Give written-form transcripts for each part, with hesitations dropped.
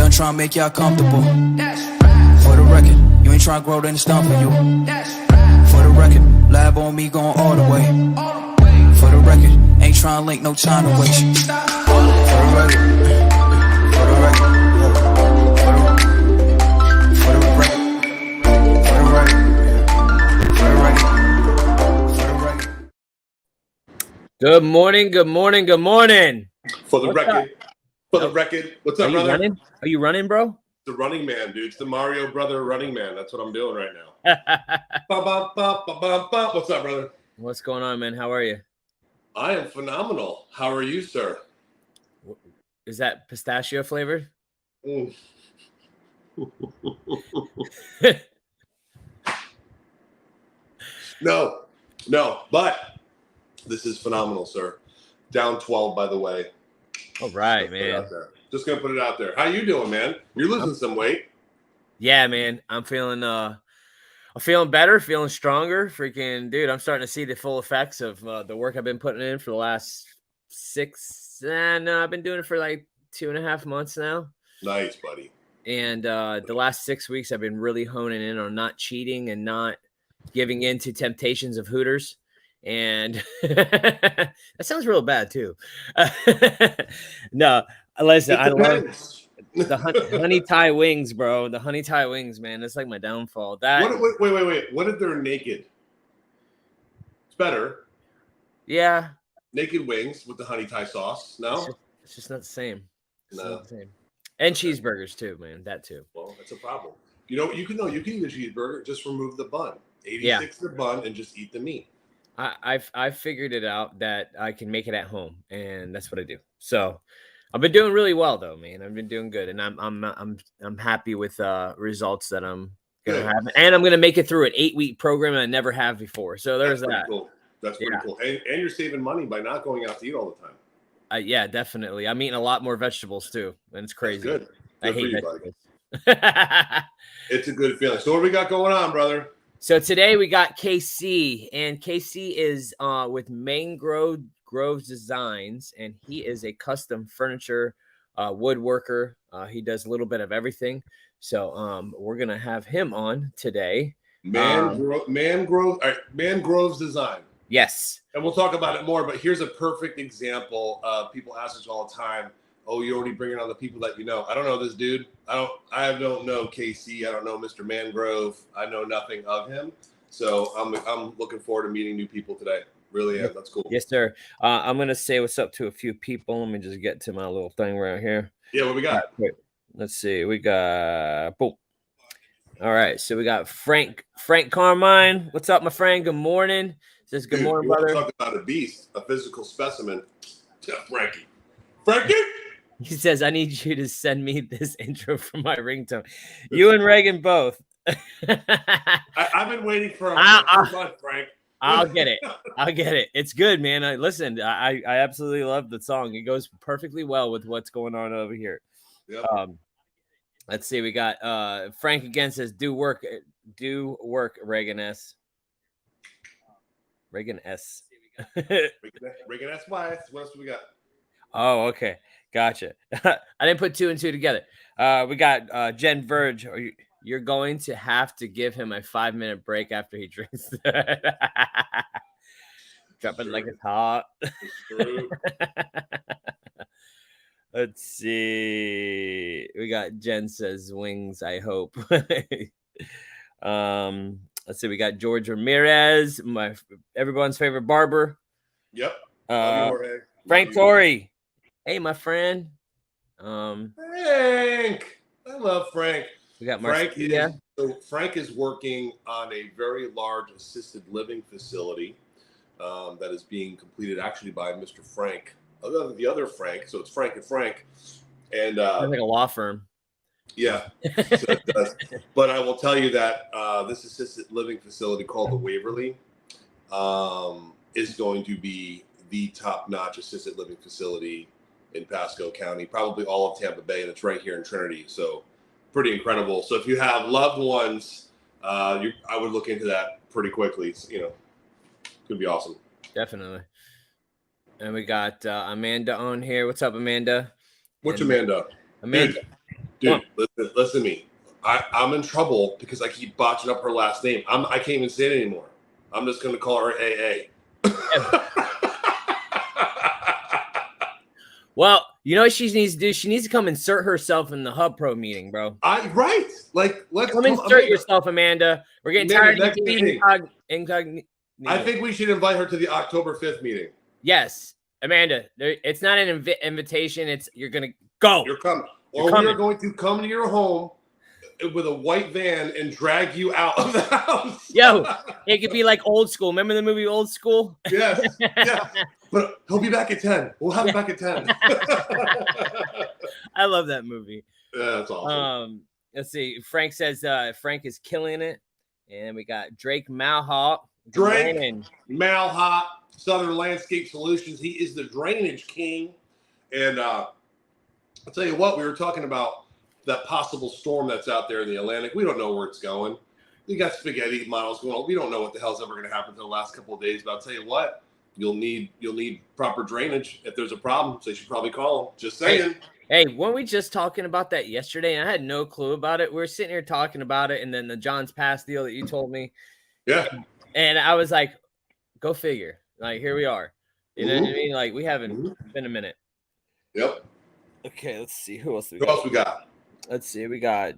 done trying to make y'all comfortable. For the record, you ain't trying to grow, then it's done for you. For the record, lab on me going all the way. For the record, ain't trying to link, no time to waste. For the record, for the record, for the record, for the record. Good morning, good morning, good morning. For the record, what's up, brother? Running? Are you running, bro? The running man, dude. It's the Mario brother running man. That's what I'm doing right now. What's up, brother? What's going on, man? How are you? I am phenomenal. How are you, sir? Is that pistachio flavored? No, but this is phenomenal, sir. Down 12, by the way. All right, man. Just gonna put it out there. How you doing, man? You're losing some weight. Yeah, man. I'm feeling better, feeling stronger. Freaking dude, I'm starting to see the full effects of the work I've been putting in for the last I've been doing it for like 2.5 months now. Nice, buddy. And the last 6 weeks I've been really honing in on not cheating and not giving in to temptations of Hooters. And that sounds real bad too. No, listen, I love the honey Thai wings, bro. The honey Thai wings, man. That's like my downfall. Wait. What if they're naked? It's better. Yeah. Naked wings with the honey Thai sauce. No? It's just not the same. It's No. not the same. And cheeseburgers too, man. That too. Well, that's a problem. You know, you can eat a cheeseburger, just remove the bun. 86 the bun and just eat the meat. I've figured it out that I can make it at home, and that's what I do. So I've been doing really well though, man. I've been doing good, and I'm happy with results that I'm gonna have, and I'm gonna make it through an 8-week program that I never have before. So there's that. Cool. That's pretty cool. And you're saving money by not going out to eat all the time. Yeah, definitely. I'm eating a lot more vegetables too, and it's crazy. That's good. I hate vegetables. It's a good feeling. So what do we got going on, brother? So today we got KC, and KC is with Mangrove Designs, and he is a custom furniture woodworker. He does a little bit of everything. So we're gonna have him on today. Mangrove's Design. Yes. And we'll talk about it more, but here's a perfect example. People ask us all the time, oh, you're only bringing on the people that you know. I don't know this dude. I don't know KC. I don't know Mr. Mangrove. I know nothing of him. So I'm looking forward to meeting new people today. Really am. That's cool. Yes, sir. I'm going to say what's up to a few people. Let me just get to my little thing right here. Yeah, what we got? Let's see. We got boom. All right. So we got Frank Carmine. What's up, my friend? Good morning. Says good morning, brother. Talk about a beast, a physical specimen. Frankie. He says, I need you to send me this intro for my ringtone. You and Reagan both. I've been waiting for a month, Frank. I'll get it. It's good, man. I absolutely love the song. It goes perfectly well with what's going on over here. Yep. Let's see. We got Frank again says, do work, Reagan S. Reagan S. Wife. What else do we got? Oh, okay. Gotcha. I didn't put 2 and 2 together. We got Jen Verge. You're going to have to give him a 5-minute break after he drinks. Drop it like it's hot. Let's see. We got Jen says wings, I hope. Let's see. We got George Ramirez, everyone's favorite barber. Yep. Frank Torrey. Hey, my friend. Frank. I love Frank. We got Frank. Frank is working on a very large assisted living facility that is being completed actually by Mr. Frank, the other Frank. So it's Frank and Frank. And like a law firm. Yeah. So it does. But I will tell you that this assisted living facility called the Waverly is going to be the top-notch assisted living facility in Pasco County, probably all of Tampa Bay, and it's right here in Trinity. So pretty incredible. So if you have loved ones, I would look into that pretty quickly. It's, could be awesome. Definitely. And we got Amanda on here. What's up, Amanda? Amanda? Amanda. Dude, Dude, listen to me. I'm in trouble because I keep botching up her last name. I can't even say it anymore. I'm just going to call her AA. Well, you know what she needs to do? She needs to come insert herself in the Hub Pro meeting, bro. Right. Like, let's come insert yourself, Amanda. We're getting tired of you being incognito. I think we should invite her to the October 5th meeting. Yes, Amanda. It's not an invitation. You're going to go. You're coming. We are going to come to your home with a white van and drag you out of the house. Yo, it could be like Old School. Remember the movie Old School? Yes. Yeah. But he'll be back at 10. We'll have him back at 10. I love that movie. Yeah, that's awesome. Let's see. Frank says Frank is killing it. And we got Drake Malhawk. Malhawk, Southern Landscape Solutions. He is the drainage king. And I'll tell you what, we were talking about that possible storm that's out there in the Atlantic. We don't know where it's going. We got spaghetti models going on. We don't know what the hell's ever going to happen for the last couple of days. But I'll tell you what, you'll need proper drainage if there's a problem. So you should probably call them. Just saying. Hey, weren't we just talking about that yesterday? And I had no clue about it. We were sitting here talking about it, and then the John's Pass deal that you told me. Yeah. And I was like, go figure. Like, here we are. You know what I mean? Like, we haven't been a minute. Yep. Okay, let's see. Who else we got? Let's see. We got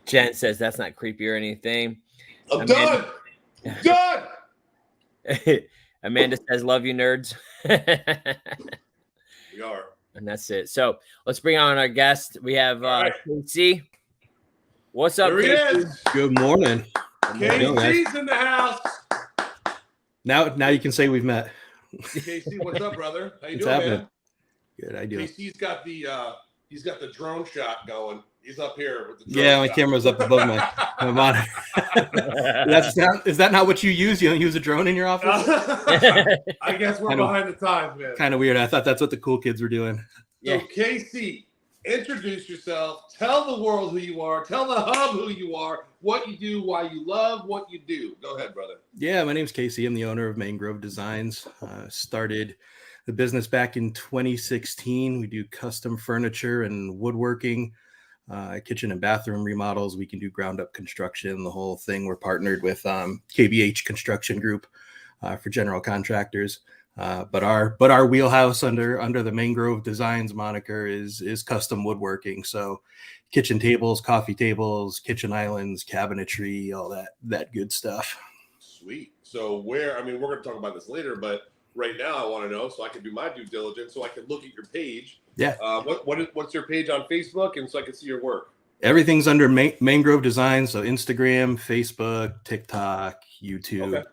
Jen says that's not creepy or anything. I'm done. Done. Amanda says, love you, nerds. We are. And that's it. So let's bring on our guest. We have KC. What's up, KC? Good morning. KC's in the house. Now you can say we've met. KC, what's up, brother? How you What's doing, happening? man? Good, I do. KC's got the drone shot going. He's up here with the drone my shot. camera's up above my monitor. Is that not what you use? You don't use a drone in your office? I guess we're behind the times, man. Kind of weird. I thought that's what the cool kids were doing. So, KC, introduce yourself. Tell the world who you are. Tell the hub who you are, what you do, why you love what you do. Go ahead, brother. Yeah, my name's KC. I'm the owner of Mangrove Designs. Started the business back in 2016. We do custom furniture and woodworking. Kitchen and bathroom remodels. We can do ground up construction, the whole thing. We're partnered with KBH Construction Group for general contractors. But our wheelhouse under the Mangrove Designs moniker is custom woodworking. So kitchen tables, coffee tables, kitchen islands, cabinetry, all that good stuff. Sweet. So we're going to talk about this later, but right now I want to know so I can do my due diligence so I can look at your page. Yeah. What's your page on Facebook and so I can see your work? Everything's under Mangrove Designs. So Instagram, Facebook, TikTok, YouTube. Okay.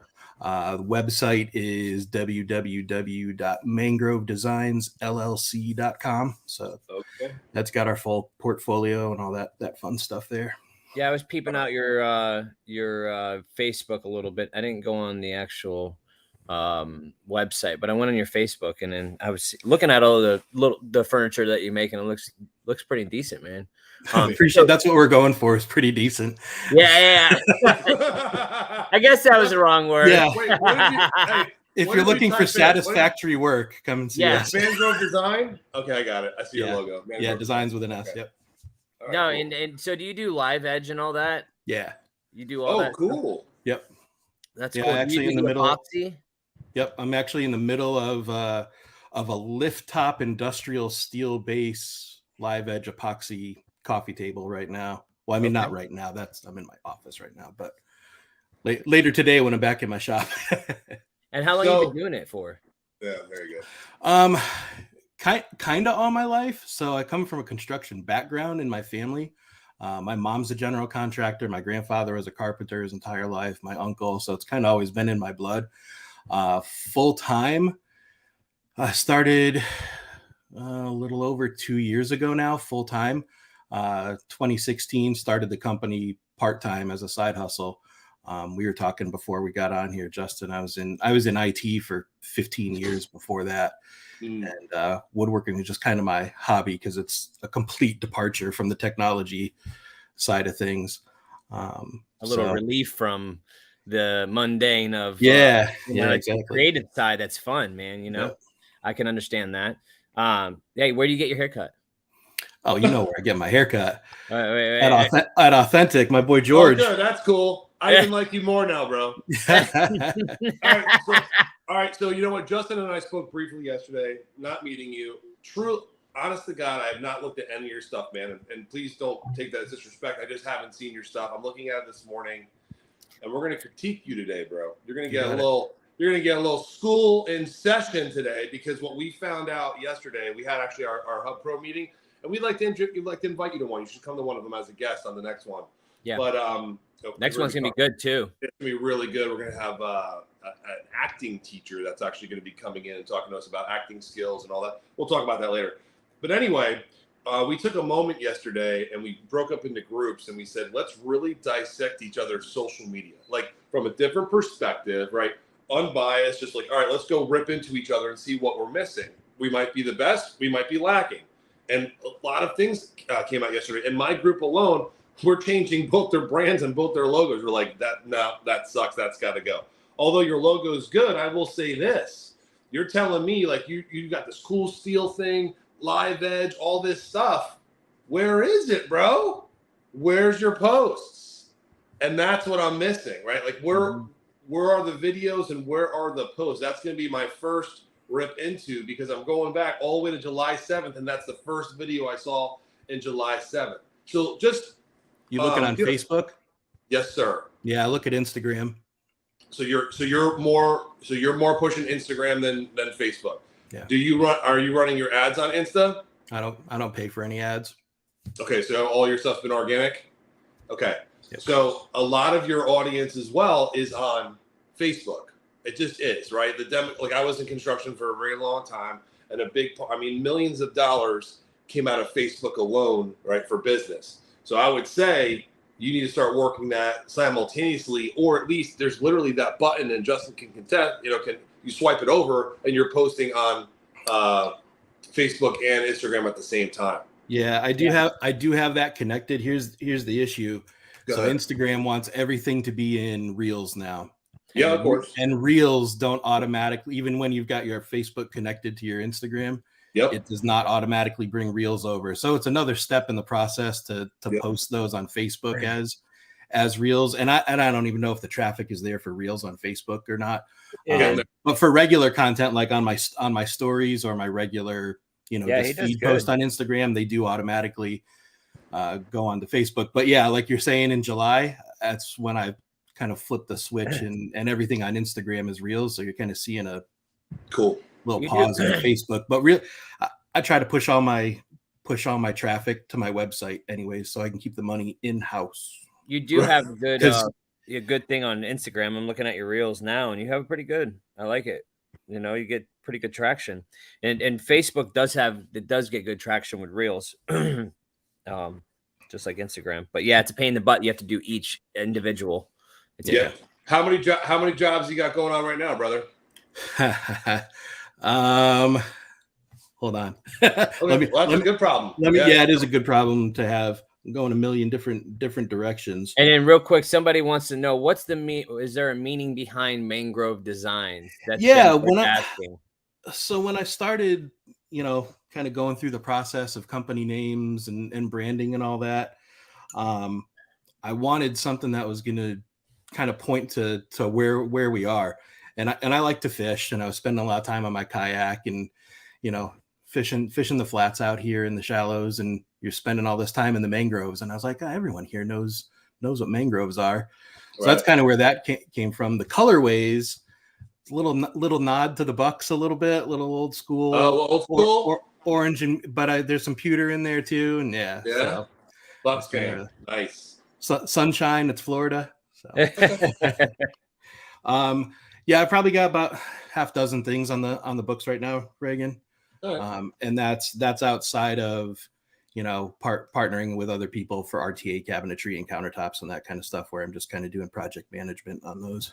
The website is www.mangrovedesignsllc.com. So that's got our full portfolio and all that fun stuff there. Yeah, I was peeping out your Facebook a little bit. I didn't go on the actual website, but I went on your Facebook and then I was looking at all the furniture that you make, and it looks pretty decent, man. Appreciate that's what we're going for, is pretty decent. Yeah. I guess that was the wrong word. Yeah. Wait, if you're looking for satisfactory work, come and see us. Mangrove Design? Okay, I got it. I see your logo. Mangrove Designs with an S. Okay. Yep. Right, no, cool. and so do you do live edge and all that? Yeah. You do all that? Oh, cool. Yep. That's cool. cool. Actually, in the middle. Epoxy? Yep. I'm actually in the middle of a lift top industrial steel base live edge epoxy coffee table right now. Well, I mean, not right now. I'm in my office right now, but later today when I'm back in my shop. And how long have you been doing it for? Yeah, very good. Kind of all my life. So I come from a construction background in my family. My mom's a general contractor. My grandfather was a carpenter his entire life. My uncle. So it's kind of always been in my blood. Full time, I started a little over 2 years ago now, full time. 2016 started the company part time as a side hustle. We were talking before we got on here, Justin. I was in IT for 15 years before that. And woodworking is just kind of my hobby because it's a complete departure from the technology side of things. A little relief from the mundane of exactly. the creative side. That's fun, man. I can understand that. Hey, where do you get your haircut? Oh, you know where I get my haircut. Wait. At Authentic, my boy Oh, George. good. That's cool. I even like you more now, bro. All right. So you know what? Justin and I spoke briefly yesterday, not meeting you. True, honest to God, I have not looked at any of your stuff, man. And please don't take that as disrespect. I just haven't seen your stuff. I'm looking at it this morning, and we're gonna critique you today, bro. You're gonna get a little school in session today, because what we found out yesterday, we had actually our Hub Pro meeting, and we'd like to invite you to one. You should come to one of them as a guest on the next one. Yeah. But next one's gonna be good too. It's gonna be really good. We're gonna have an acting teacher that's actually going to be coming in and talking to us about acting skills and all that. We'll talk about that later. But anyway, we took a moment yesterday and we broke up into groups and we said, let's really dissect each other's social media, like from a different perspective, right? Unbiased, just like, all right, let's go rip into each other and see what we're missing. We might be the best, we might be lacking. And a lot of things came out yesterday. In my group alone, we're changing both their brands and both their logos. We're like, that sucks, that's got to go. Although your logo is good, I will say this. You're telling me like you got this cool steel thing, live edge, all this stuff. Where is it, bro? Where's your posts? And that's what I'm missing, right? Like where are the videos and where are the posts? That's going to be my first rip into, because I'm going back all the way to July 7th, and that's the first video I saw in July 7th. So just you looking on Facebook? Yes, sir. Yeah, I look at Instagram. So you're more pushing Instagram than Facebook. Yeah. Are you running your ads on Insta? I don't pay for any ads. Okay, so all your stuff's been organic? Okay. Yep. So a lot of your audience as well is on Facebook. It just is, right? Like I was in construction for a very long time, and millions of dollars came out of Facebook alone, right, for business. So I would say you need to start working that simultaneously, or at least there's literally that button, and Justin can you swipe it over and you're posting on Facebook and Instagram at the same time. Yeah, I do have that connected. Here's the issue. So Instagram wants everything to be in Reels now. Yeah, of course. And Reels don't automatically, even when you've got your Facebook connected to your Instagram, it does not automatically bring Reels over. So it's another step in the process to post those on Facebook as Reels. And I don't even know if the traffic is there for Reels on Facebook or not. But for regular content, like on my stories or my regular, just feed post on Instagram, they do automatically go on to Facebook. But yeah, like you're saying, in July, that's when I kind of flip the switch and everything on Instagram is Reels. So you're kind of seeing a cool little pause on Facebook, but I try to push all my traffic to my website anyways, so I can keep the money in-house. You do have a good thing on Instagram. I'm looking at your Reels now, and you have pretty good. I like it. You get pretty good traction, and Facebook does get good traction with Reels, just like Instagram. But yeah, it's a pain in the butt. You have to do each individual. How many jobs you got going on right now, brother? Hold on. That's a good problem. It is a good problem to have. I'm going a million different directions. And then real quick, somebody wants to know is there a meaning behind Mangrove Designs? So when I started, kind of going through the process of company names and branding and all that, I wanted something that was going to kind of point to where we are. And I like to fish, and I was spending a lot of time on my kayak and, fishing the flats out here in the shallows, and you're spending all this time in the mangroves. And I was like, everyone here knows what mangroves are. So that's kind of where that came from. The colorways, little nod to the Bucks a little bit, little old school, or orange, but there's some pewter in there too. And so Bucks fan, nice. Sunshine, it's Florida. So. I probably got about half dozen things on the books right now, Reagan. Right. And that's outside of, partnering with other people for RTA cabinetry and countertops and that kind of stuff, where I'm just kind of doing project management on those.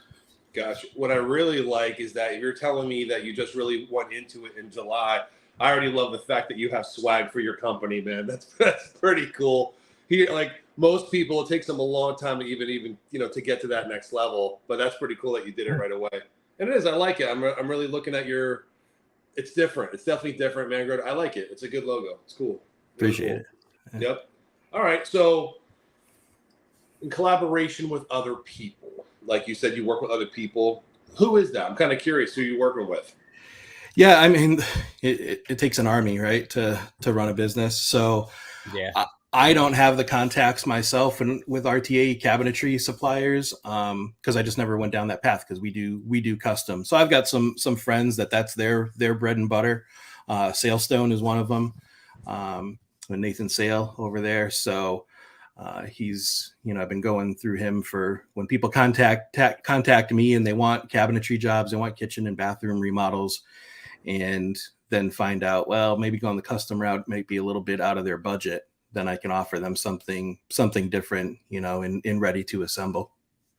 Gotcha. What I really like is that you're telling me that you just really went into it in July. I already love the fact that you have swag for your company, man. That's pretty cool. Here, like most people, it takes them a long time to even to get to that next level. But that's pretty cool that you did it right away. And it is. I like it. I'm really looking at It's different. It's definitely different, Mangrove. I like it. It's a good logo. It's cool. Appreciate it. Yeah. Yep. All right. So in collaboration with other people, like you said, you work with other people. Who is that? I'm kind of curious who you're working with. Yeah, I mean, it takes an army, right, to run a business. So Yeah. I don't have the contacts myself with RTA cabinetry suppliers because I just never went down that path because we do custom. So I've got some friends that's their bread and butter. Sailstone is one of them. Nathan Sale over there. So he's, I've been going through him for when people contact me and they want cabinetry jobs, they want kitchen and bathroom remodels, and then find out, well, maybe going the custom route might be a little bit out of their budget. Then I can offer them something different, in ready to assemble.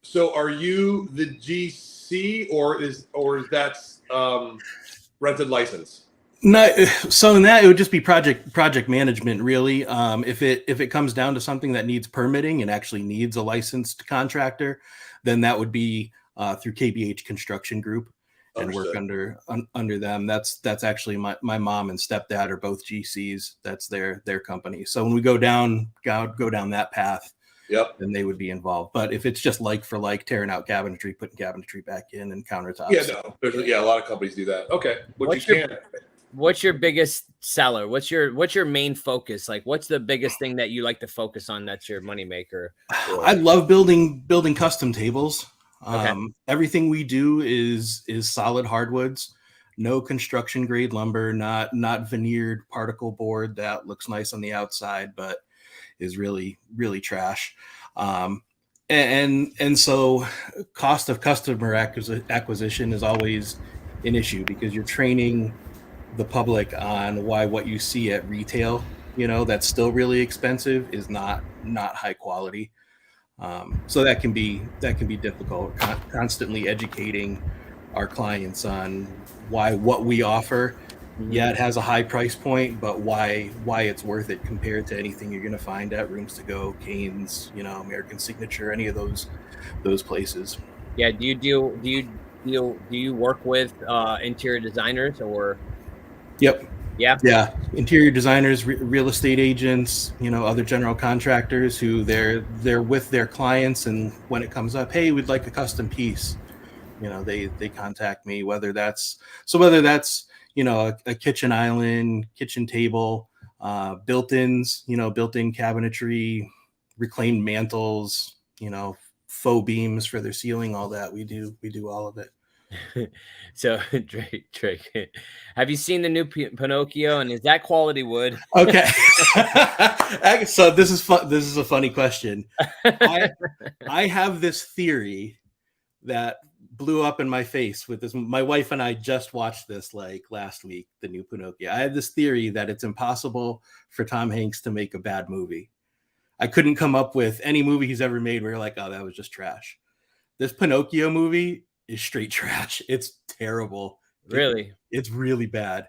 So are you the GC or is that rented license? No, so in that it would just be project management, really. If it comes down to something that needs permitting and actually needs a licensed contractor, then that would be through KBH Construction Group and Understood. work under them. That's actually my mom and stepdad are both GCs. That's their company. So when we go down that path, yep, then they would be involved. But if it's just like for like tearing out cabinetry, putting cabinetry back in and countertops. Yeah, a lot of companies do that. Okay, What's your biggest seller? What's your main focus? Like, what's the biggest thing that you like to focus on that's your moneymaker? I love building custom tables. Okay. Everything we do is solid hardwoods, no construction grade lumber, not veneered particle board that looks nice on the outside, but is really, really trash. And so cost of customer acquisition is always an issue because you're training the public on why what you see at retail, that's still really expensive is not high quality. So that can be difficult. Constantly educating our clients on why what we offer, yeah, it has a high price point, but why it's worth it compared to anything you're going to find at Rooms to Go, Cane's, American Signature, any of those places. Yeah. Do you work with interior designers or? Yep. Yeah. Interior designers, real estate agents, other general contractors who they're with their clients, and when it comes up, hey, we'd like a custom piece, they contact me, whether that's a kitchen island, kitchen table, built-ins, built-in cabinetry, reclaimed mantles, faux beams for their ceiling, all that. We do all of it. So Drake, have you seen the new Pinocchio, and is that quality wood? Okay. So this is fun. This is a funny question. I have this theory that blew up in my face with this. My wife and I just watched this like last week, the new Pinocchio. I had this theory that it's impossible for Tom Hanks to make a bad movie. I couldn't come up with any movie he's ever made where you're like, oh, that was just trash. This Pinocchio movie is straight trash. It's terrible. Really? It's really bad.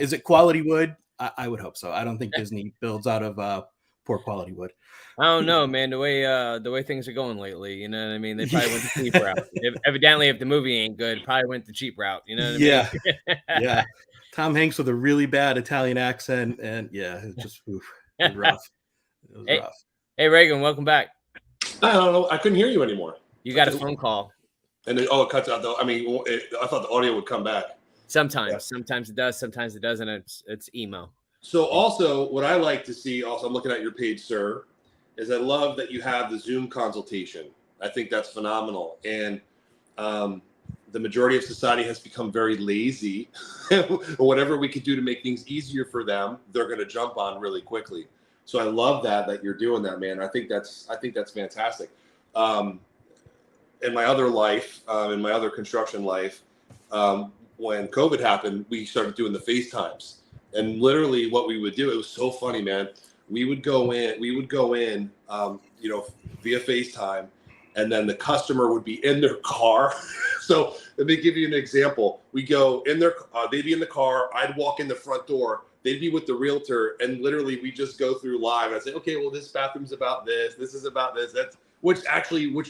Is it quality wood? I would hope so. I don't think Disney builds out of poor quality wood. I don't know, man. The way things are going lately, you know what I mean? They probably went the cheap route. Evidently, if the movie ain't good, probably went the cheap route. You know what I mean? Yeah. Tom Hanks with a really bad Italian accent, and yeah, it's just it was rough. It was rough. Hey, Reagan, welcome back. I don't know. I couldn't hear you anymore. You got a phone call. And it cuts out. I thought the audio would come back. Sometimes it does. Sometimes it doesn't. It's email. So also, what I like to see, I'm looking at your page, sir, is I love that you have the Zoom consultation. I think that's phenomenal. And the majority of society has become very lazy. Whatever we could do to make things easier for them, they're going to jump on really quickly. So I love that you're doing that, man. I think that's fantastic. In my other life, in my other construction life, when COVID happened, we started doing the FaceTimes. And literally what we would do, it was so funny, man. We would go in, via FaceTime, and then the customer would be in their car. So let me give you an example. We go in their, they'd be in the car. I'd walk in the front door. They'd be with the realtor, and literally we just go through live. I say, okay, well, this bathroom's about this. This is about this. That's which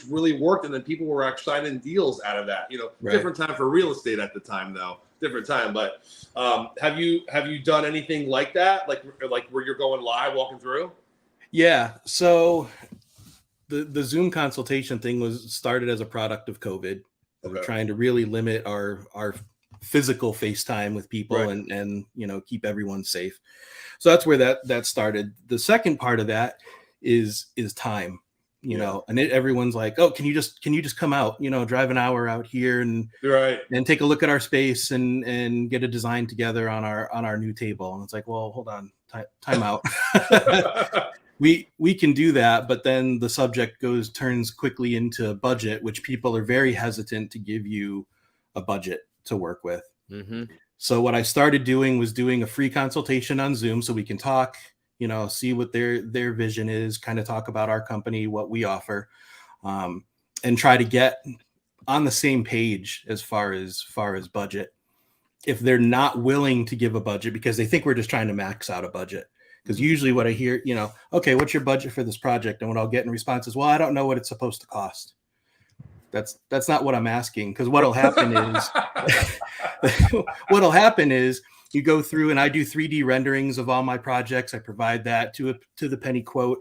really worked. And then people were actually signing deals out of that. Right. Different time for real estate at the time, though. different time. But have you done anything like that? Like where you're going live, walking through? Yeah. So the Zoom consultation thing was started as a product of COVID. Okay. We're trying to really limit our physical FaceTime with people, Right. and keep everyone safe. So that's where that started. The second part of that is time. And everyone's like, oh, can you just come out, drive an hour out here and Right. and take a look at our space and get a design together on our new table. And it's like, well, hold on, time out. We can do that, but then the subject turns quickly into budget, which people are very hesitant to give you a budget to work with. Mm-hmm. So what I started doing was doing a free consultation on Zoom so we can talk, see what their vision is, kind of talk about our company, what we offer, and try to get on the same page as far as budget. If they're not willing to give a budget because they think we're just trying to max out a budget. Because usually what I hear, okay, what's your budget for this project? And what I'll get in response is, well, I don't know what it's supposed to cost. That's not what I'm asking. Because what'll happen is you go through and I do 3D renderings of all my projects. I provide that to the penny quote.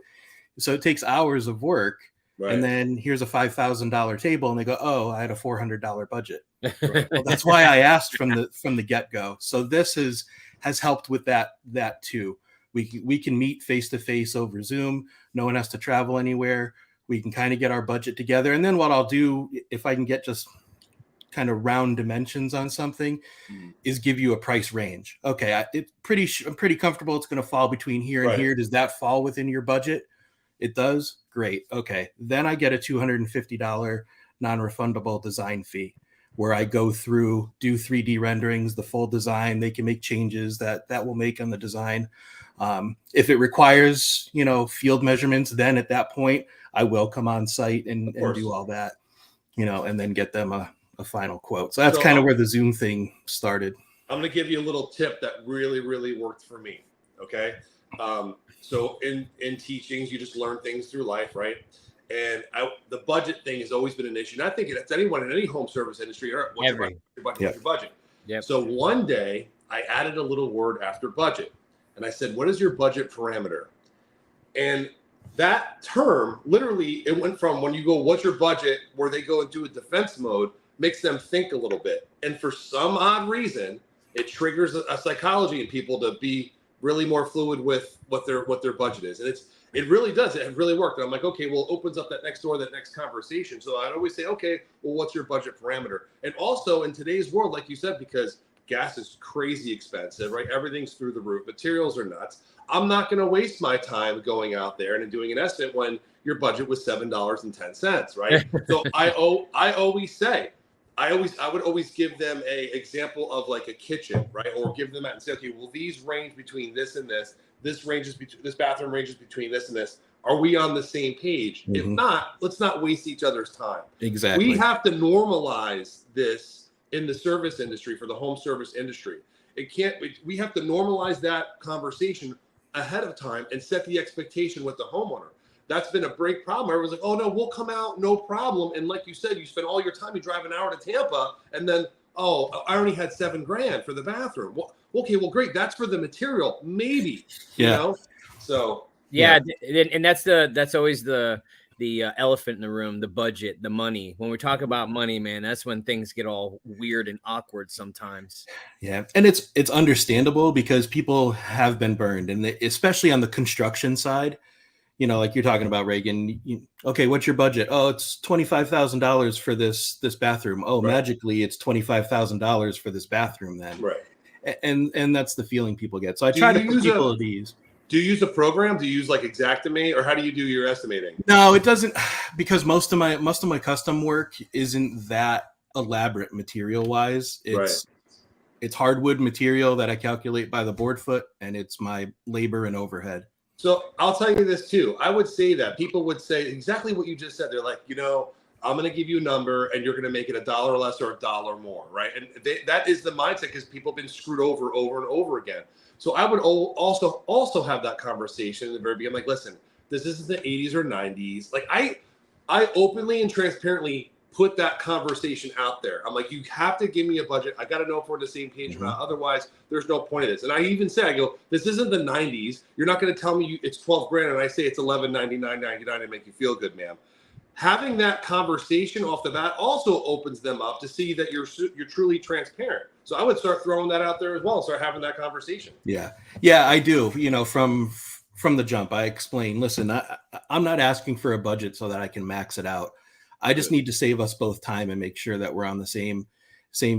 So it takes hours of work. Right. And then here's a $5,000 table, and they go, "Oh, I had a $400 budget." Right. Well, that's why I asked from the get-go. So this has helped with that too. We can meet face to face over Zoom. No one has to travel anywhere. We can kind of get our budget together, and then what I'll do, if I can get just kind of round dimensions on something, is give you a price range. Okay, I'm pretty comfortable. It's going to fall between here and here. Does that fall within your budget? It does. Great. Okay. Then I get a $250 non-refundable design fee where I go through, do 3D renderings, the full design. They can make changes that will make on the design. If it requires, field measurements, then at that point, I will come on site and do all that, and then get them a final quote. So that's kind of where the Zoom thing started. I'm going to give you a little tip that really, really worked for me. Okay. So in teachings, you just learn things through life, right? And the budget thing has always been an issue. And I think it's anyone in any home service industry, or what's your budget? Yep. So one day I added a little word after budget, and I said, what is your budget parameter? And that term, literally, it went from when you go, what's your budget, where they go into a defense mode, makes them think a little bit. And for some odd reason, it triggers a psychology in people to be really more fluid with what their budget is. And it really does. It really worked. And I'm like, okay, well, it opens up that next conversation. So I'd always say, okay, well, what's your budget parameter? And also in today's world, like you said, because gas is crazy expensive, right? Everything's through the roof. Materials are nuts. I'm not going to waste my time going out there and doing an estimate when your budget was $7.10, right? So I always say, I would always give them a example of like a kitchen, right? Or give them that and say, okay, well, these range between this and this. This bathroom ranges between this and this. Are we on the same page? Mm-hmm. If not, let's not waste each other's time. Exactly. We have to normalize this in the service industry, for the home service industry. We have to normalize that conversation ahead of time and set the expectation with the homeowner. That's been a big problem. Everyone's like, oh no, we'll come out, no problem. And like you said, you spend all your time, you drive an hour to Tampa, and then, oh, I only had $7,000 for the bathroom. Well, okay, well, great. That's for the material, maybe. Yeah. So yeah, and that's always the elephant in the room, the budget, the money. When we talk about money, man, that's when things get all weird and awkward sometimes. Yeah, and it's understandable because people have been burned, and especially on the construction side. Like you're talking about, Reagan. Okay, what's your budget? Oh, it's $25,000 for this bathroom. Oh, right. Magically, it's $25,000 for this bathroom then. Right. And that's the feeling people get. So I try to put people at ease. Do you use a program? Do you use like Xactimate, or how do you do your estimating? No, it doesn't, because most of my custom work isn't that elaborate material wise. It's hardwood material that I calculate by the board foot, and it's my labor and overhead. So I'll tell you this too. I would say that people would say exactly what you just said. They're like, I'm going to give you a number and you're going to make it $1 less or $1 more, right? And that is the mindset, because people have been screwed over and over again. So I would also have that conversation in the very beginning. Like, listen, this isn't the 80s or 90s. Like I openly and transparently put that conversation out there. I'm like, you have to give me a budget. I got to know if we're on the same page or not. Otherwise, there's no point in this. And I even say, I go, this isn't the 90s. You're not going to tell me it's 12 grand and I say it's $11.99.99 to make you feel good, ma'am. Having that conversation off the bat also opens them up to see that you're truly transparent. So I would start throwing that out there as well. Start having that conversation. Yeah, I do. From the jump, I explain. Listen, I'm not asking for a budget so that I can max it out. I just need to save us both time and make sure that we're on the same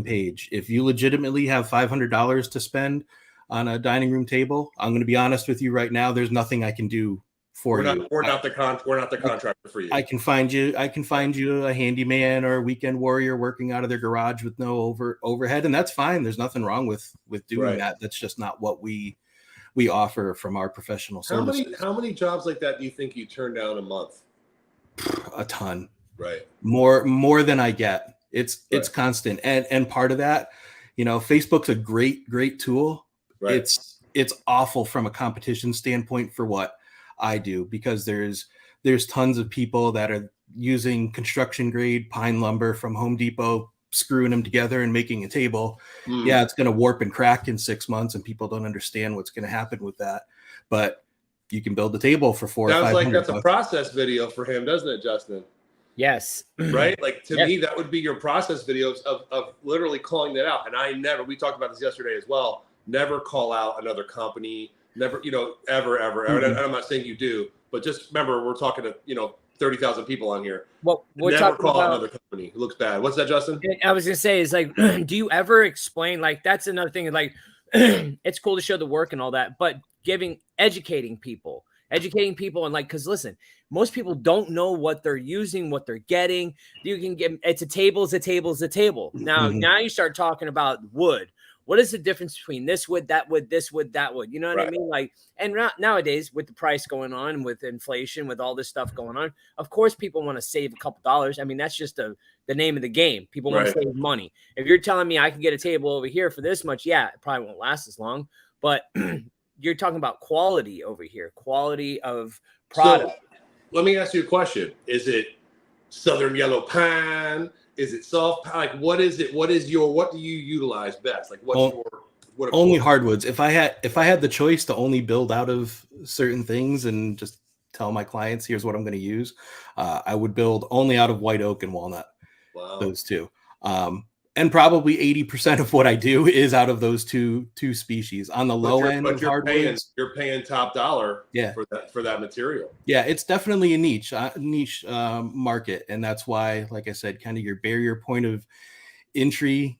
page. If you legitimately have $500 to spend on a dining room table, I'm going to be honest with you right now. There's nothing I can do for you. We're not the contractor for you. I can find you a handyman or a weekend warrior working out of their garage with no overhead, and that's fine. There's nothing wrong with doing that. That's just not what we offer from our professional services. How many jobs like that do you think you turn down a month? A ton. Right. More than I get. It's constant. And part of that, Facebook's a great tool. Right. It's awful from a competition standpoint for what I do, because there's tons of people that are using construction grade pine lumber from Home Depot, screwing them together and making a table. Yeah, it's going to warp and crack in 6 months, and people don't understand what's going to happen with that. But you can build the table for $400 or $500. Sounds like that's a process video for him, doesn't it, Justin? Yes. Right? Like, to me, that would be your process videos of literally calling that out. And we talked about this yesterday as well, never call out another company, never, ever. And I'm not saying you do, but just remember, we're talking to, 30,000 people on here. Well, we're never talking call about out another company. It looks bad. What's that, Justin? I was going to say is like, do you ever explain, like, that's another thing, like, it's cool to show the work and all that, but educating people and like, cause listen, most people don't know what they're using, what they're getting. You can get, it's a table. Now you start talking about wood. What is the difference between this wood, that wood, this wood, that wood? You know what I mean? Like, and nowadays with the price going on, with inflation, with all this stuff going on, of course, people want to save a couple dollars. I mean, that's just the name of the game. People want to save money. If you're telling me I can get a table over here for this much, yeah, it probably won't last as long, but you're talking about quality over here, quality of product. So, let me ask you a question. Is it Southern Yellow Pine? Is it soft pine? Like, what is it? What do you utilize best? Like, only hardwoods. If I had the choice to only build out of certain things and just tell my clients, here's what I'm going to use, I would build only out of white oak and walnut. Wow. Those two. And probably 80% of what I do is out of those two species. On the low end of hardwoods, you're paying top dollar for that material. Yeah, it's definitely a niche market, and that's why, like I said, kind of your barrier point of entry,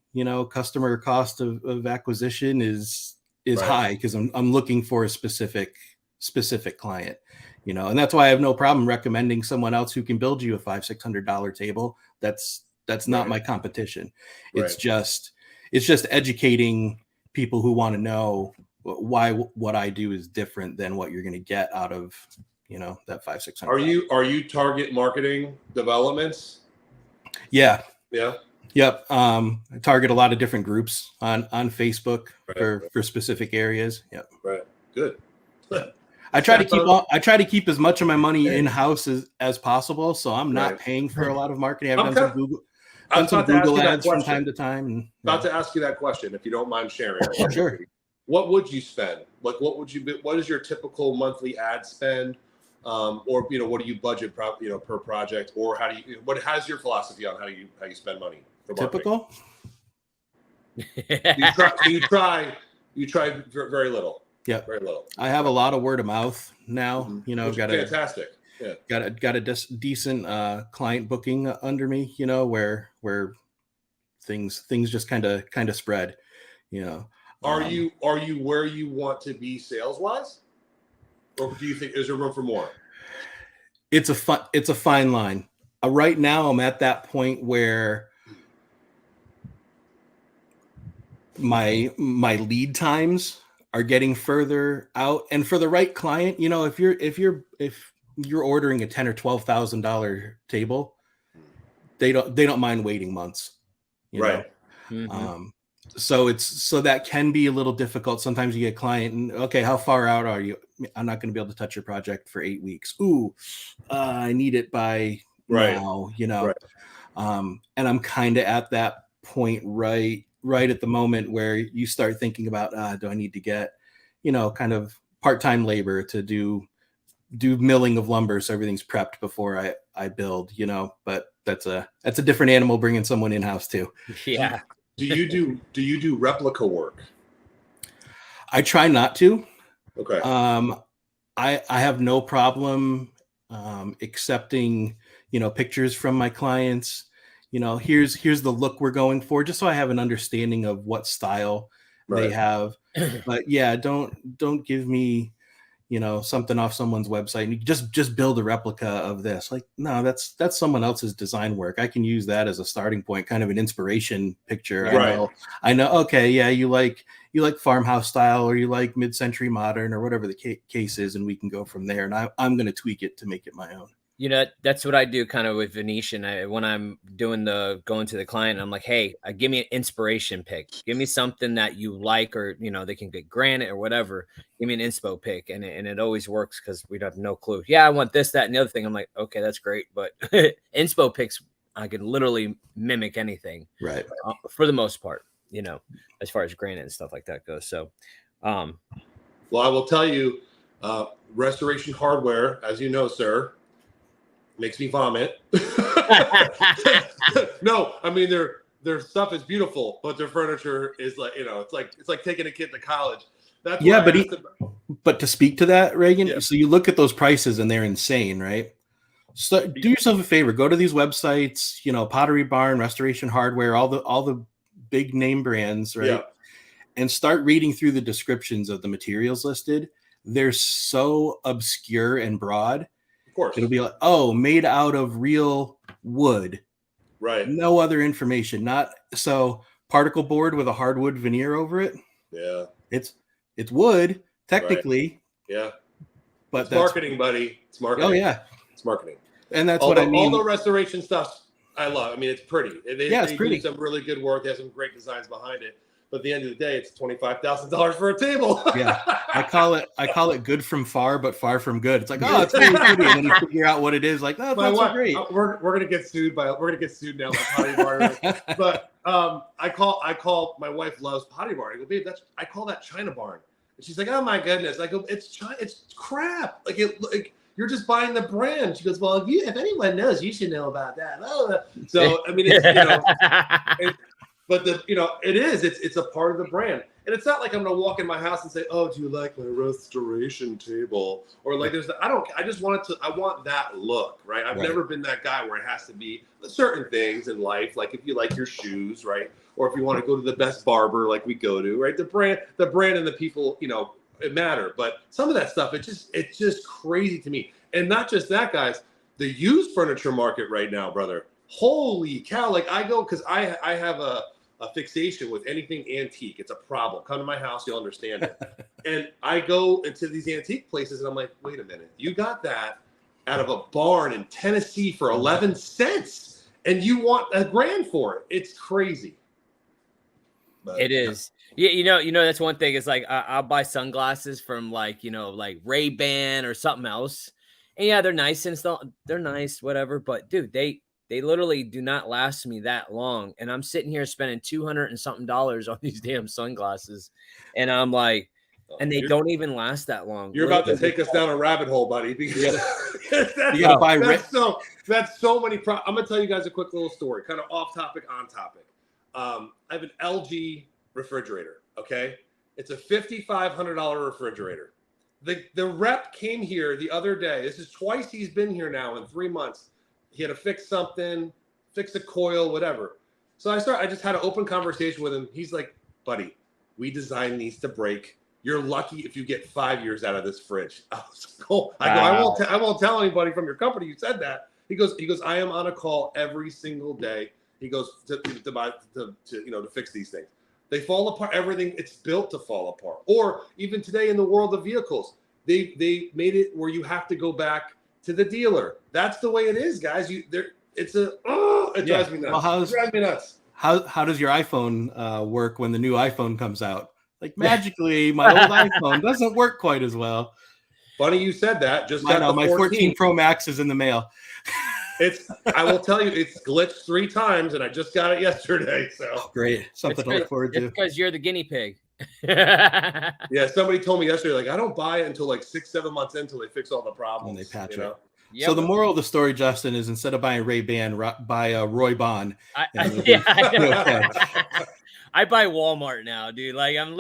customer cost of acquisition is high, because I'm looking for a specific client, and that's why I have no problem recommending someone else who can build you a $500-$600 table. That's not my competition. It's just educating people who want to know why what I do is different than what you're going to get out of, that $500-$600. Are you target marketing developments? Yeah. Yeah. Yep. I target a lot of different groups on Facebook for specific areas. Yep. Right. Good. I try to keep as much of my money in house as possible, so I'm not paying for a lot of marketing. I've done some Google ads from time to time. About to ask you that question, if you don't mind sharing. Sure. What would you spend? Like, what is your typical monthly ad spend? Or what do you budget per project? Or how's your philosophy on how you spend money for marketing? Typical. You try very little. Yeah, very little. I have a lot of word of mouth now. Which got fantastic. Yeah, got a decent client booking under me. Where things just kind of spread. Are you where you want to be sales wise, or do you think is there room for more? It's a fine line. Right now, I'm at that point where my lead times are getting further out, and for the right client, if you're ordering a $10,000 or $12,000 table, they don't mind waiting months, right? So that can be a little difficult. Sometimes you get a client and, okay, how far out are you? I'm not going to be able to touch your project for 8 weeks. Ooh, I need it by now, And I'm kind of at that point right at the moment where you start thinking about, do I need to get, kind of part-time labor to do milling of lumber so everything's prepped before I build, but that's a different animal, bringing someone in-house too. Yeah. Do you do replica work? I try not to. Okay. I have no problem accepting, pictures from my clients. Here's the look we're going for, just so I have an understanding of what style they have. But yeah, don't give me, something off someone's website and you just build a replica of this. Like, no, that's someone else's design work. I can use that as a starting point, kind of an inspiration picture. Right. I know. Okay. Yeah. You like farmhouse style, or you like mid-century modern, or whatever the case is. And we can go from there. And I'm going to tweak it to make it my own. That's what I do kind of with Venetian. When I'm doing going to the client, I'm like, hey, give me an inspiration pick. Give me something that you like, or, they can get granite or whatever. Give me an inspo pick. And it always works because we have no clue. Yeah, I want this, that, and the other thing. I'm like, okay, that's great. But inspo picks, I can literally mimic anything. Right. For the most part, as far as granite and stuff like that goes. So, well, I will tell you, Restoration Hardware, as you know, sir, makes me vomit. No, I mean their stuff is beautiful, but their furniture is like, it's like taking a kid to college. That's but to speak to that, Reagan, Yeah. So you look at those prices and they're insane, right? So do yourself a favor, go to these websites, Pottery Barn, Restoration Hardware, all the big name brands, right? Yeah. And start reading through the descriptions of the materials listed. They're so obscure and broad. Of course. It'll be like, made out of real wood. Right. No other information. Not so particle board with a hardwood veneer over it. Yeah. It's wood technically. Right. Yeah. But it's that's marketing, buddy. It's marketing. Oh yeah. It's marketing. And that's what I mean. All the restoration stuff I love. I mean, it's pretty. It's pretty. Do some really good work. They have some great designs behind it. But at the end of the day, it's $25,000 for a table. Yeah, I call it good from far, but far from good. It's like, it's really pretty, and then you figure out what it is. Like, no, that's so great. We're gonna get sued now by Potty Bar. But I call my wife loves Potty Bar. I go, babe, I call that China Barn, and she's like, oh my goodness. I go, it's crap. Like you're just buying the brand. She goes, well, if anyone knows, you should know about that. So I mean, it's but it is. It's a part of the brand, and it's not like I'm gonna walk in my house and say, "Oh, do you like my restoration table?" Or like, I just I want that look, right? I've never been that guy where it has to be certain things in life, like if you like your shoes, right, or if you want to go to the best barber, like we go to, right? The brand, and the people, it matter. But some of that stuff, it's just crazy to me, and not just that, guys. The used furniture market right now, brother. Holy cow! Like I go because I have a fixation with anything antique. It's a problem. Come to my house, you'll understand it. And I go into these antique places and I'm like, wait a minute, you got that out of a barn in Tennessee for 11 cents and you want $1,000 for it. It's crazy. But, it is. Yeah, that's one thing. It's like I'll buy sunglasses from like Ray-Ban or something else. And yeah, they're nice and stuff. They're nice, whatever. But dude, they literally do not last me that long. And I'm sitting here spending $200 and something on these damn sunglasses. And I'm like, and they don't even last that long. You're about to take us down a rabbit hole, buddy. Because that's so many. I'm going to tell you guys a quick little story, kind of off topic, on topic. I have an LG refrigerator. Okay. It's a $5,500 refrigerator. The rep came here the other day. This is twice he's been here now in 3 months. He had to fix something, fix a coil, whatever. So I just had an open conversation with him. He's like, buddy, we designed these to break. You're lucky if you get 5 years out of this fridge. I was cool. I won't tell anybody from your company you said that. He goes, I am on a call every single day. He goes to fix these things. They fall apart. Everything, it's built to fall apart. Or even today in the world of vehicles, they made it where you have to go back to the dealer. That's the way it is, guys. It drives me nuts. Well, it drives me nuts. How does your iPhone work when the new iPhone comes out? Like magically, my old iPhone doesn't work quite as well. Funny you said that. I know my 14 Pro Max is in the mail. I will tell you, it's glitched 3 times, and I just got it yesterday. So great, something to look forward to. Because you're the guinea pig. Yeah, somebody told me yesterday, like, I don't buy it until like 6-7 months in until they fix all the problems. And they patch it. know? Yep. So the moral of the story, Justin, is instead of buying Ray-Ban, buy a Roy Bond. I buy Walmart now, dude. Like I'm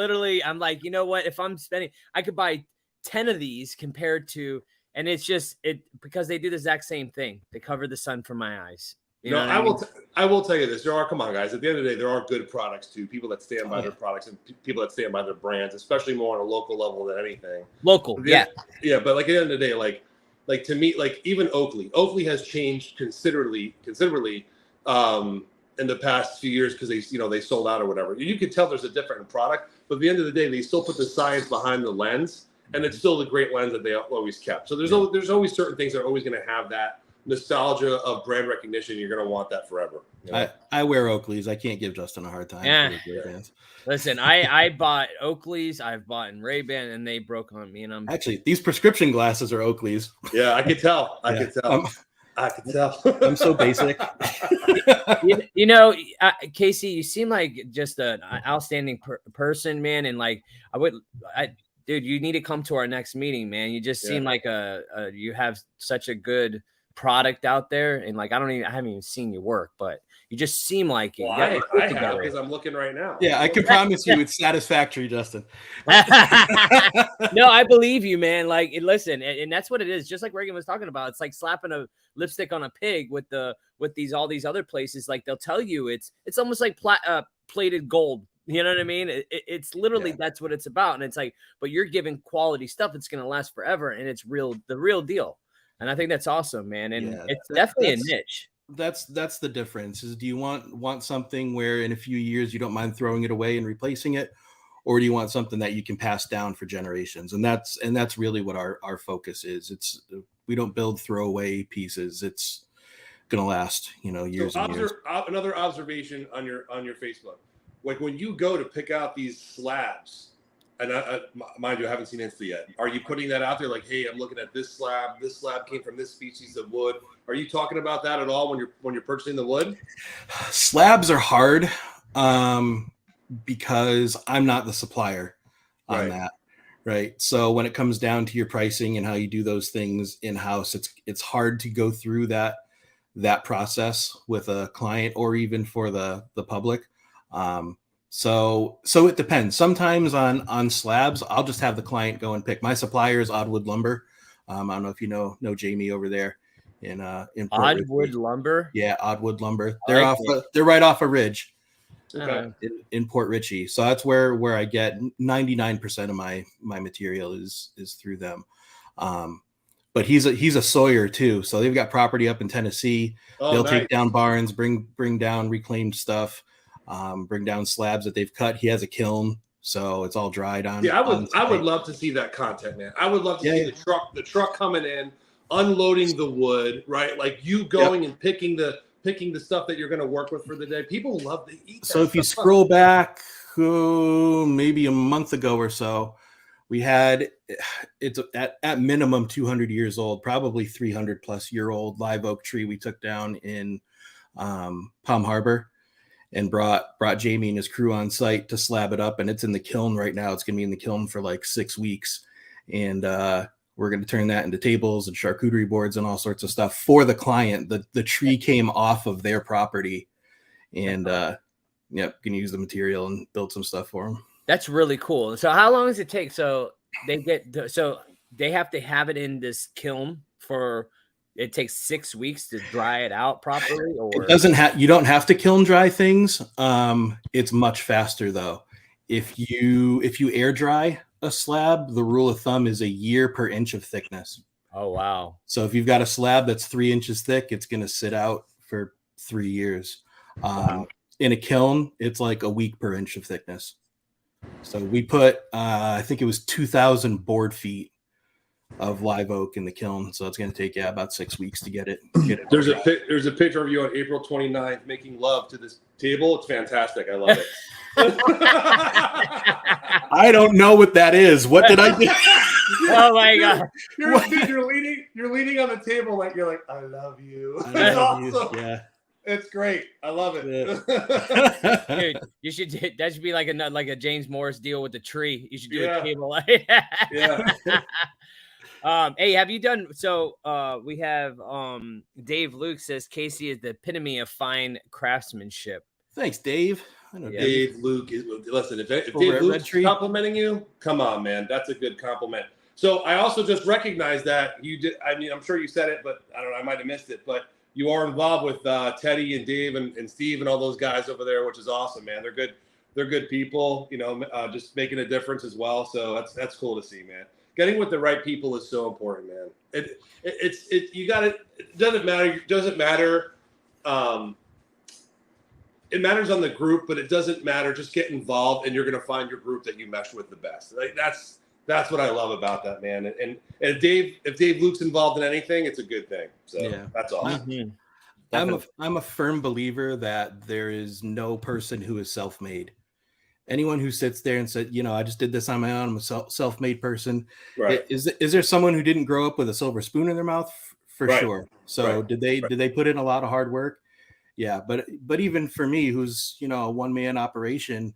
like, you know what? If I'm spending, I could buy 10 of these compared to, and it's just because they do the exact same thing. They cover the sun from my eyes. You know I will tell you this. Come on, guys. At the end of the day, there are good products too. People that stand by their products and people that stand by their brands, especially more on a local level than anything. Local, yeah. Yeah, but like at the end of the day, like to me, like even Oakley has changed considerably in the past few years because they sold out or whatever. You could tell there's a different product, but at the end of the day, they still put the science behind the lens, and it's still the great lens that they always kept. So there's always certain things that are always going to have that nostalgia of brand recognition. You're going to want that forever. You know? I wear Oakleys. I can't give Justin a hard time. Yeah. Listen, I bought Oakleys, I've bought Ray-Ban, and they broke on me. And actually, these prescription glasses are Oakleys. Yeah, I could tell. I could tell. I'm so basic. Casey, you seem like just an outstanding person, man. And like, dude, you need to come to our next meeting, man. You just seem like you have such a good product out there, and like I haven't even seen you work, but you just seem like it. Well, I have, because I'm looking right now. Yeah, I can promise you it's satisfactory, Justin. No, I believe you, man. Like, listen, and that's what it is. Just like Reagan was talking about, it's like slapping a lipstick on a pig with all these other places. Like they'll tell you it's almost like plated gold. You know what I mean? It's literally that's what it's about. And it's like, but you're giving quality stuff that's going to last forever, and it's the real deal. And I think that's awesome, man. And it's definitely a niche. That's the difference. Is do you want something where in a few years you don't mind throwing it away and replacing it, or do you want something that you can pass down for generations? And that's really what our focus is. We don't build throwaway pieces. It's gonna last, years and years. Another observation on your Facebook, like when you go to pick out these slabs, and mind you, I haven't seen Insta yet. Are you putting that out there like, hey, I'm looking at this slab. This slab came from this species of wood. Are you talking about that at all when you're purchasing the wood? Slabs are hard because I'm not the supplier on that, right? So when it comes down to your pricing and how you do those things in-house, it's hard to go through that process with a client or even for the public. So it depends. Sometimes on slabs, I'll just have the client go and pick. My supplier is Oddwood Lumber. I don't know if you know Jamie over there in Oddwood Lumber. Yeah, Oddwood Lumber. They're right off a ridge in Port Richey. So that's where I get 99% of my material is through them. But he's a sawyer too. So they've got property up in Tennessee. They'll take down barns, bring down reclaimed stuff. Bring down slabs that they've cut. He has a kiln, so it's all dried on. Yeah, I would love to see that content, man. I would love to see the truck coming in, unloading the wood, right? Like you going and picking the stuff that you're going to work with for the day. People love to eat that. So if you scroll back maybe a month ago or so, we had it's at minimum 200 years old, probably 300 plus year old live oak tree we took down in Palm Harbor. And brought Jamie and his crew on site to slab it up, and it's in the kiln right now. It's going to be in the kiln for like 6 weeks, and we're going to turn that into tables and charcuterie boards and all sorts of stuff for the client. The tree came off of their property, and going to use the material and build some stuff for them. That's really cool. So how long does it take? So they have to have it in this kiln for. It takes 6 weeks to dry it out properly, or it doesn't have. You don't have to kiln dry things. It's much faster though. If you air dry a slab, the rule of thumb is a year per inch of thickness. Oh wow! So if you've got a slab that's 3 inches thick, it's going to sit out for 3 years. In a kiln, it's like a week per inch of thickness. So we put, I think it was 2,000 board feet of live oak in the kiln, so it's going to take about 6 weeks to get it. There's a picture of you on April 29th making love to this table. It's fantastic. I love it. I don't know what that is. What did I do? Oh my God. You're leaning on the table like you're like, I love you. It's awesome. Yeah. It's great. I love it. Dude, you should that should be like a James Morris deal with the tree. You should do Yeah. a table like Yeah. Hey, have you done we have Dave Luke says KC is the epitome of fine craftsmanship. Thanks, Dave. I know Yeah. Dave Luke is, listen, if Over Dave at Luke's Red Tree. complimenting you, come on, man. That's a good compliment. So I also just recognized that you did. I mean, I'm sure you said it, but I don't know. I might have missed it. But you are involved with Teddy and Dave and Steve and all those guys over there, which is awesome, man. They're good. They're good people. You know, just making a difference as well. So that's cool to see, man. Getting with the right people is so important, man. You got it. It doesn't matter. It doesn't matter. It matters on the group, but it doesn't matter. Just get involved, and you're going to find your group that you mesh with the best. Like that's what I love about that, man. And if Dave Luke's involved in anything, it's a good thing. So Yeah. that's awesome. Mm-hmm. I'm a firm believer that there is no person who is self-made. Anyone who sits there and said, you know, I just did this on my own, I'm a self-made person. Right. Is there someone who didn't grow up with a silver spoon in their mouth? For Right. sure. So Right. did they put in a lot of hard work? Yeah, but even for me, who's, you know, a one-man operation,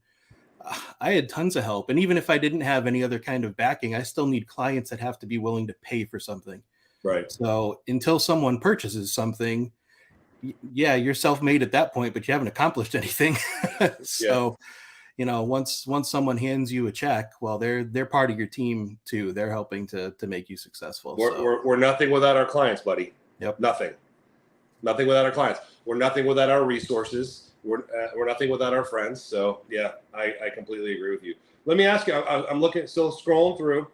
I had tons of help. And even if I didn't have any other kind of backing, I still need clients that have to be willing to pay for something. Right. So until someone purchases something, yeah, you're self-made at that point, but you haven't accomplished anything. So, you know, once someone hands you a check, well, they're part of your team too. They're helping to make you successful. We're nothing without our clients, buddy. Yep. Nothing without our clients. We're nothing without our resources. We're nothing without our friends. So yeah, I completely agree with you. Let me ask you. I'm looking, still scrolling through.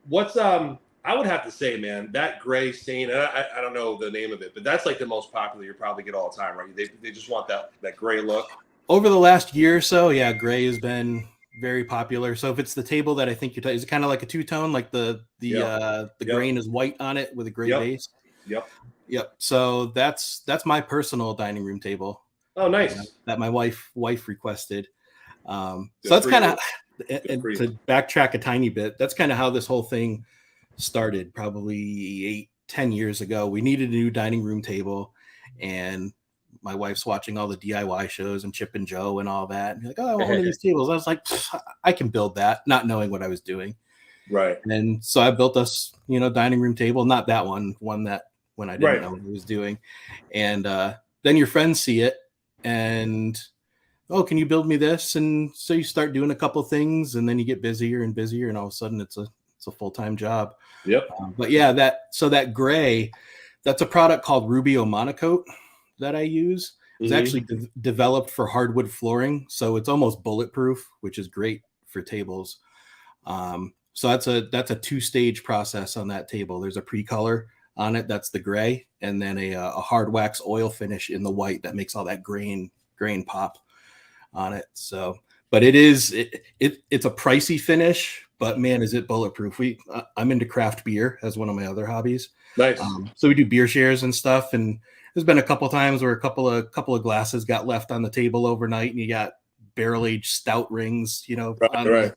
What's I would have to say, man, that gray stain. And I don't know the name of it, but that's like the most popular. You probably get all the time, right? They just want that gray look. Over the last year or so, yeah, gray has been very popular. So if it's the table that I think you're, is it kind of like a two-tone, like the grain is white on it with a gray base? Yep. So that's my personal dining room table. Oh, nice. That my wife requested. So that's kind of, and to backtrack a tiny bit, that's kind of how this whole thing started. Probably 8-10 years ago, we needed a new dining room table, and my wife's watching all the DIY shows and Chip and Joe and all that. And like, oh, I want one of these tables. I was like, I can build that, not knowing what I was doing. Right. And so I built us, you know, dining room table, not that one that when I didn't know what I was doing. And then your friends see it and, oh, can you build me this? And so you start doing a couple things, and then you get busier and busier, and all of a sudden it's a full-time job. Yep. But yeah, that gray, that's a product called Rubio Monaco that I use. It's actually developed for hardwood flooring, so it's almost bulletproof, which is great for tables. So that's a two-stage process on that table. There's a pre-color on it, that's the gray, and then a hard wax oil finish in the white that makes all that grain pop on it. So, but it's a pricey finish, but man, is it bulletproof. I'm into craft beer as one of my other hobbies. Nice. So we do beer shares and stuff, and there's been a couple times where a couple of glasses got left on the table overnight, and you got barrel-aged stout rings, you know. Right.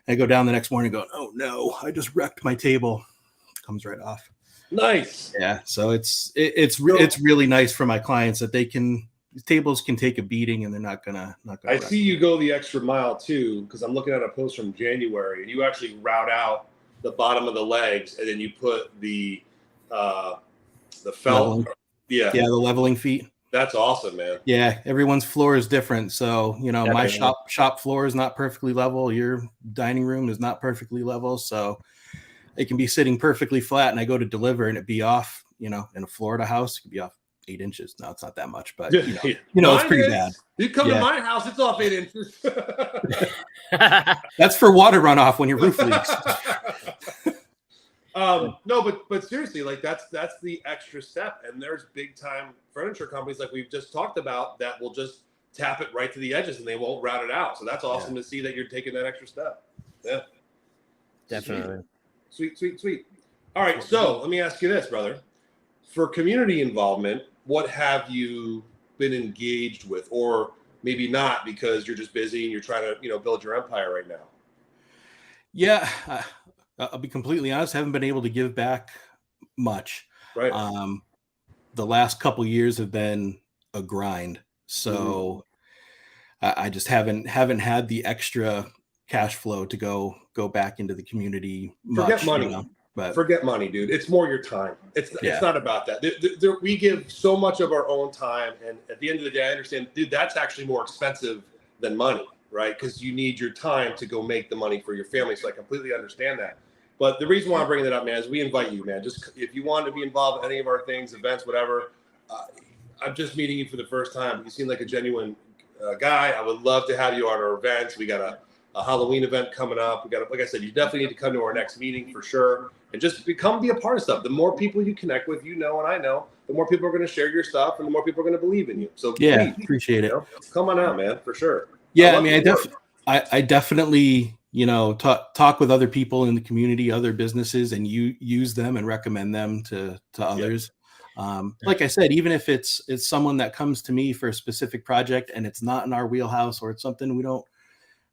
I go down the next morning going, oh no, I just wrecked my table. Comes right off. Nice. Yeah. So it's really nice for my clients that tables can take a beating and they're not gonna. I see you go the extra mile too, because I'm looking at a post from January, and you actually route out the bottom of the legs, and then you put the felt. Leveling. Yeah, the leveling feet. That's awesome, man. Yeah, everyone's floor is different. So, you know, my shop floor is not perfectly level. Your dining room is not perfectly level. So it can be sitting perfectly flat, and I go to deliver and it be off, you know, in a Florida house, it could be off 8 inches. No, it's not that much, but you know it's pretty bad. You come to my house, it's off 8 inches. That's for water runoff when your roof leaks. No, but seriously, like that's the extra step. And there's big time furniture companies like we've just talked about that will just tap it right to the edges and they won't route it out. So that's awesome to see that you're taking that extra step. Yeah. Definitely. Sweet. All right. So let me ask you this, brother. For community involvement, what have you been engaged with, or maybe not because you're just busy and you're trying to, you know, build your empire right now? Yeah. I'll be completely honest, haven't been able to give back much. Right. The last couple years have been a grind. So I just haven't had the extra cash flow to go back into the community much. Forget money. But forget money, dude. It's more your time. It's not about that. We give so much of our own time, and at the end of the day, I understand, dude, that's actually more expensive than money, right? Because you need your time to go make the money for your family. So I completely understand that. But the reason why I'm bringing that up, man, is we invite you, man. Just if you want to be involved in any of our things, events, whatever. I'm just meeting you for the first time. You seem like a genuine guy. I would love to have you on our events. We got a Halloween event coming up. We got, like I said, you definitely need to come to our next meeting for sure, and just be a part of stuff. The more people you connect with, and I know, the more people are going to share your stuff, and the more people are going to believe in you. So yeah, please, appreciate it. Come on out, man, for sure. Yeah, I definitely talk with other people in the community, other businesses, and you use them and recommend them to others. Like I said, even if it's someone that comes to me for a specific project and it's not in our wheelhouse, or it's something we don't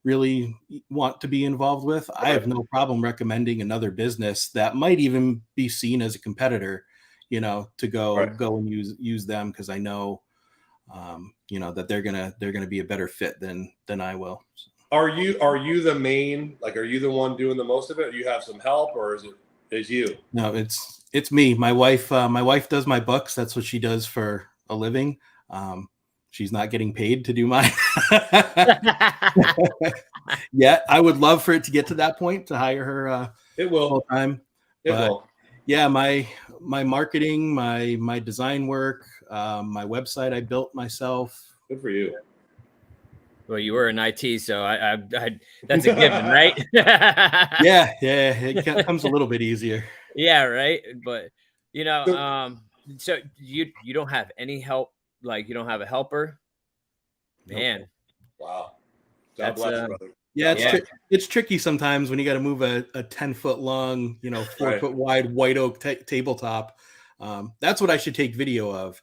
really want to be involved with, I have no problem recommending another business that might even be seen as a competitor, to go and use them, because I know, that they're gonna be a better fit than I will. Are you the main, are you the one doing the most of it? Do you have some help, or is you? No, it's me. My wife does my books. That's what she does for a living. She's not getting paid to do mine. Yeah, I would love for it to get to that point to hire her. It will full time. It will. Yeah, my marketing, my design work, my website I built myself. Good for you. Well, you were in IT, so I that's a given, right? yeah, it comes a little bit easier. Yeah, right. But so you don't have any help, you don't have a helper, man. Wow. God bless you, brother. Yeah, it's tricky sometimes when you got to move a 10-foot long, 4-foot wide white oak tabletop. That's what I should take video of.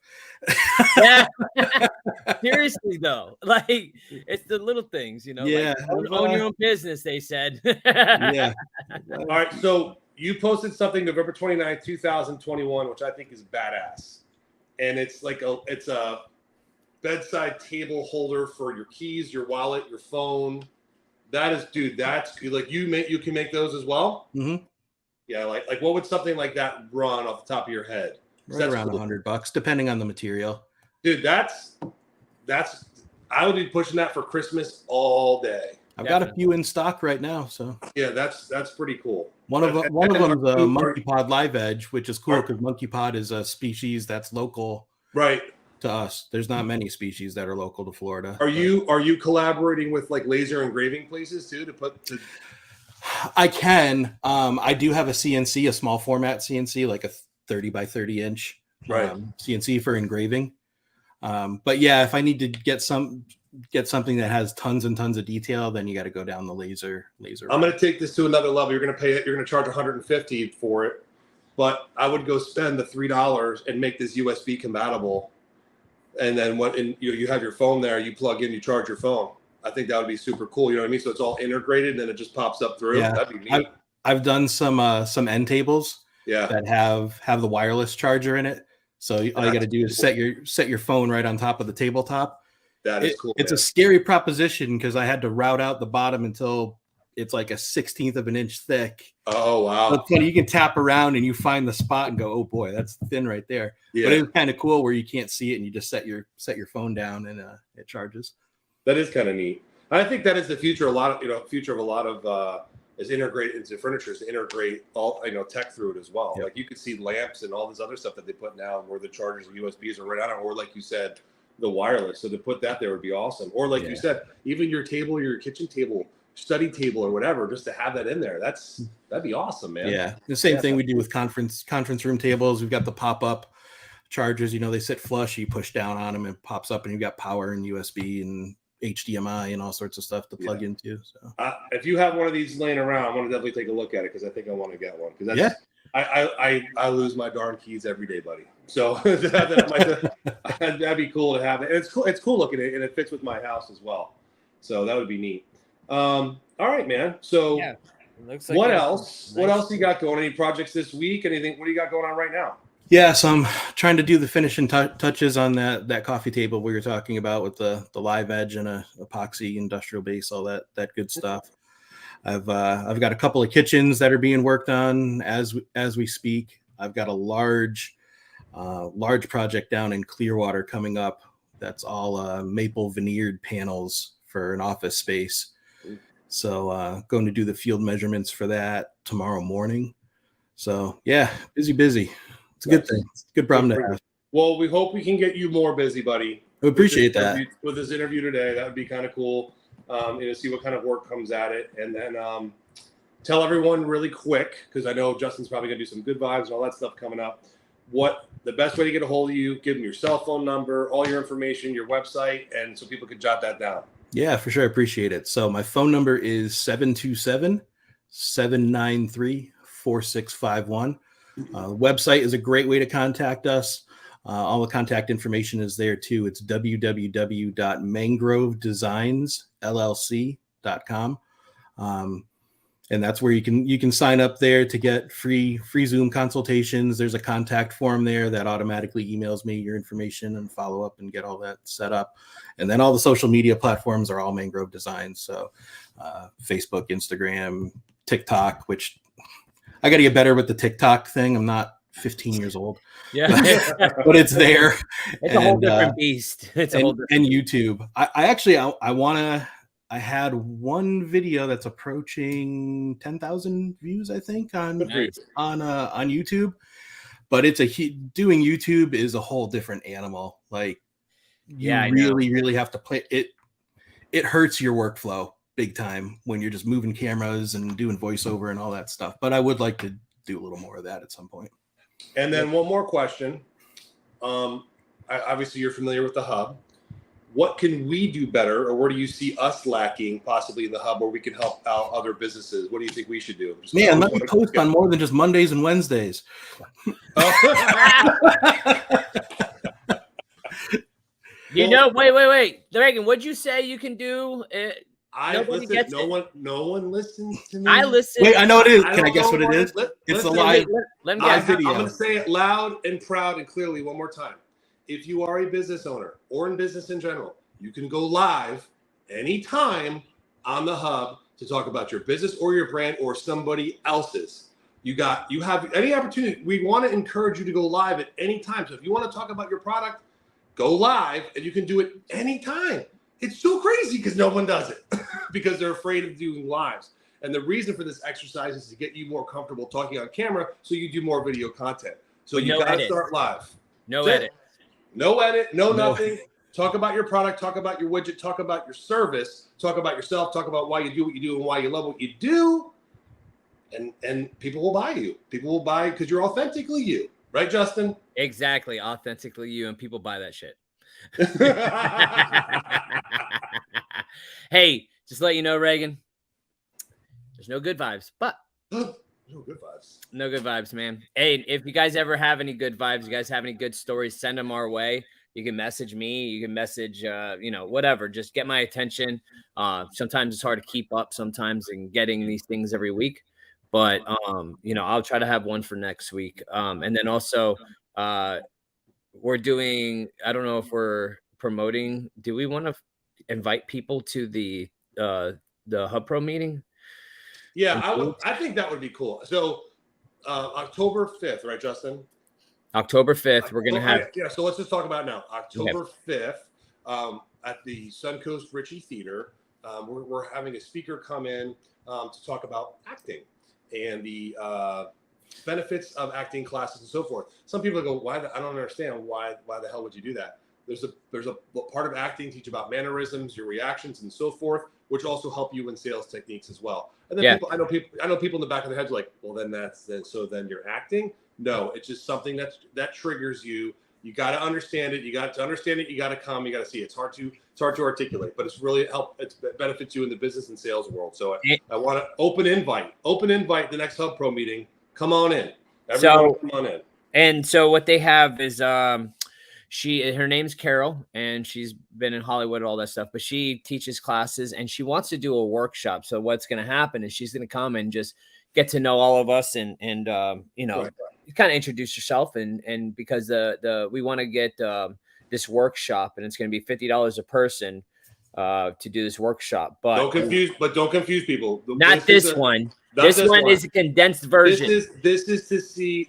Yeah. Seriously though, it's the little things, Yeah, own your own business, they said. Yeah. All right, so you posted something November 29th, 2021, which I think is badass, and it's it's a bedside table holder for your keys, your wallet, your phone. That is, dude, that's you can make those as well. Mm-hmm. Yeah, what would something like that run off the top of your head? Right around $100, depending on the material. Dude, that's I would be pushing that for Christmas all day. I've got a few in stock right now, so yeah, that's pretty cool. One of them is a monkey pod live edge, which is cool because monkey pod is a species that's local, right, to us. There's not many species that are local to Florida. Are you collaborating with laser engraving places too to put to? I can. I do have a CNC, a small format CNC, like a 30 by 30 inch CNC for engraving. But yeah, if I need to get something that has tons and tons of detail, then you got to go down the laser. I'm going to take this to another level. You're going to pay it. You're going to charge $150 for it, but I would go spend the $3 and make this USB compatible. And then you have your phone there, you plug in, you charge your phone. I think that would be super cool. You know what I mean? So it's all integrated and then it just pops up through. Yeah. That'd be neat. I've done some end tables that have the wireless charger in it. So all you got to do is set your phone right on top of the tabletop. That is cool. It's a scary proposition because I had to route out the bottom until it's like a 1/16 of an inch thick. Oh wow! But funny, you can tap around and you find the spot and go, oh boy, that's thin right there. Yeah. But it was kind of cool where you can't see it and you just set your phone down and it charges. That is kind of neat. I think that is the future. Future of a lot of is integrate into furniture, is to integrate all tech through it as well. Yep. Like you could see lamps and all this other stuff that they put now where the chargers and USBs are right on it, or like you said, the wireless. So to put that there would be awesome. Or like you said, even your table, your kitchen table, study table, or whatever, just to have that in there. That'd be awesome, man. Yeah, the same thing we do with conference room tables. We've got the pop-up chargers. They sit flush. You push down on them and it pops up, and you've got power and USB and HDMI and all sorts of stuff to plug into. So if you have one of these laying around, I want to definitely take a look at it because I think I want to get one. Because I lose my darn keys every day, buddy. So that'd be cool to have it. And it's cool looking, and it fits with my house as well. So that would be neat. All right, man. So Looks like What you have else? some What nice- else you got going? Any projects this week? Anything? What do you got going on right now? Yeah, so I'm trying to do the finishing touches on that coffee table we were talking about with the live edge and a epoxy industrial base, all that good stuff. I've got a couple of kitchens that are being worked on as we speak. I've got a large project down in Clearwater coming up. That's all maple veneered panels for an office space. So going to do the field measurements for that tomorrow morning. So yeah, busy. It's a good thing. It's a good problem to have. Well, we hope we can get you more busy, buddy. We appreciate that. With this interview today, that would be kind of cool. See what kind of work comes at it, and then tell everyone really quick, because I know Justin's probably gonna do some good vibes and all that stuff coming up. What the best way to get a hold of you? Give them your cell phone number, all your information, your website, and so people can jot that down. Yeah, for sure. I appreciate it. So my phone number is 727-793-4651. Website is a great way to contact us. All the contact information is there too. It's www.mangrovedesignslllc.com. And that's where you can sign up there to get free Zoom consultations. There's a contact form there that automatically emails me your information and follow up and get all that set up. And then all the social media platforms are all Mangrove Designs. So Facebook, Instagram, TikTok, which I got to get better with the TikTok thing. I'm not 15 years old. Yeah, but it's there. It's a whole different beast. It's a whole different and YouTube. I had one video that's approaching 10,000 views, I think, on YouTube. But doing YouTube is a whole different animal. Like, you really have to play it. It hurts your workflow big time when you're just moving cameras and doing voiceover and all that stuff. But I would like to do a little more of that at some point. And then one more question. Obviously, you're familiar with the hub. What can we do better, or where do you see us lacking possibly in the hub where we can help out other businesses? What do you think we should do? Man, let me post on more than just Mondays and Wednesdays. Wait. Reagan, what'd you say you can do? No one listens to me. I listen. Wait, I know what it is. Can I guess what it is? It's a live video. I'm going to say it loud and proud and clearly one more time. If you are a business owner or in business in general, you can go live anytime on the hub to talk about your business or your brand or somebody else's. You have any opportunity. We want to encourage you to go live at any time. So if you want to talk about your product, go live, and you can do it anytime. It's so crazy because no one does it because they're afraid of doing lives. And the reason for this exercise is to get you more comfortable talking on camera so you do more video content. So you got to start live. No edit, no nothing. Talk about your product, talk about your widget, talk about your service, talk about yourself, talk about why you do what you do and why you love what you do. And people will buy you. People will buy because you're authentically you. Right, Justin? Exactly. Authentically you, and people buy that shit. Hey, just let you know, Reagan, there's no good vibes, but no good vibes, man. Hey, if you guys ever have any good vibes, you guys have any good stories, send them our way. You can message me, you can message, whatever, just get my attention. Sometimes it's hard to keep up sometimes in getting these things every week, but I'll try to have one for next week. And then also, we're doing, I don't know if we're promoting, do we want to invite people to the Hub Pro meeting? Yeah, I think that would be cool. So October 5th, right, Justin? October 5th, we're going to have. Yeah, so let's just talk about it now. October 5th at the Suncoast Ritchie Theater, we're having a speaker come in to talk about acting and the benefits of acting classes and so forth. Some people go, I don't understand why the hell would you do that? There's a part of acting teach about mannerisms, your reactions, and so forth, which also help you in sales techniques as well. And then I know people in the back of their heads are like, well, then then you're acting. No, it's just something that triggers you. You got to understand it. You got to understand it. You got to come. You got to see it. It's hard to articulate, but it's really it benefits you in the business and sales world. So I want to open invite the next Hub Pro meeting. Come on in. Everyone come on in. And so what they have is her name's Carol, and she's been in Hollywood, all that stuff, but she teaches classes and she wants to do a workshop. So what's going to happen is she's going to come and just get to know all of us and you know, kind of introduce yourself. And because we want to get this workshop, and it's going to be $50 a person to do this workshop. But don't confuse people. Not this one. This one is a condensed version. This is to see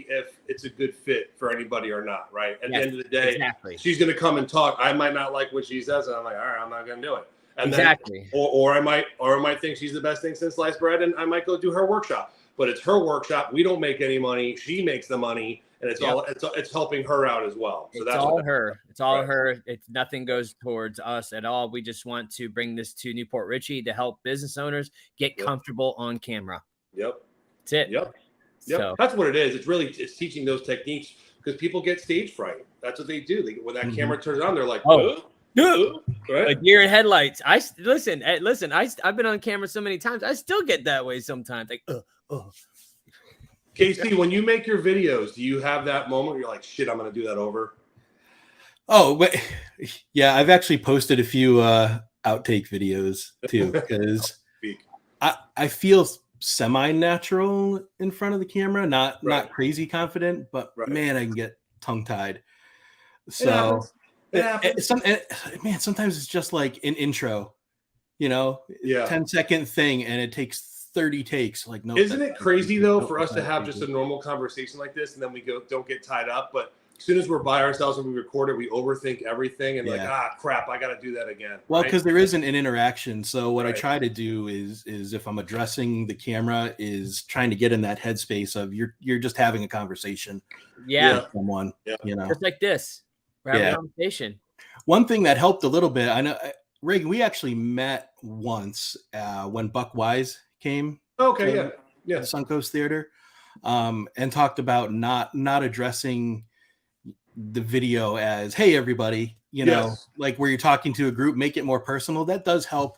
if it's a good fit for anybody or not, right? At the end of the day, she's going to come and talk. I might not like what she says, and I'm like, all right, I'm not going to do it. And then, or I might think she's the best thing since sliced bread, and I might go do her workshop. But it's her workshop. We don't make any money. She makes the money, and it's helping her out as well. So that's all her. It's all her. It's nothing goes towards us at all. We just want to bring this to Newport Richey to help business owners get comfortable on camera. Yep. That's it. Yep. So, that's what it is. It's teaching those techniques, because people get stage fright. That's what they do. When that camera turns on, they're like, oh. Right? Like deer in headlights. I've been on camera so many times. I still get that way sometimes. Like, KC, when you make your videos, do you have that moment where you're like, shit, I'm going to do that over? Oh, but yeah, I've actually posted a few outtake videos too, because I feel semi-natural in front of the camera, not crazy confident, but man, I can get tongue-tied. So. Sometimes it's just like an intro, 10-second thing, and it takes 30 takes. Like, no, isn't it crazy though for us to have just a normal conversation like this, and then we don't get tied up? But as soon as we're by ourselves and we record it, we overthink everything, and crap, I got to do that again. Well, because there isn't an interaction. So what I try to do is if I'm addressing the camera, is trying to get in that headspace of you're just having a conversation. With someone, just like this. Conversation. One thing that helped a little bit, I know, Reagan, we actually met once when Buck Wise came. To the Suncoast Theater, and talked about not addressing the video as, hey, everybody, like where you're talking to a group, make it more personal. That does help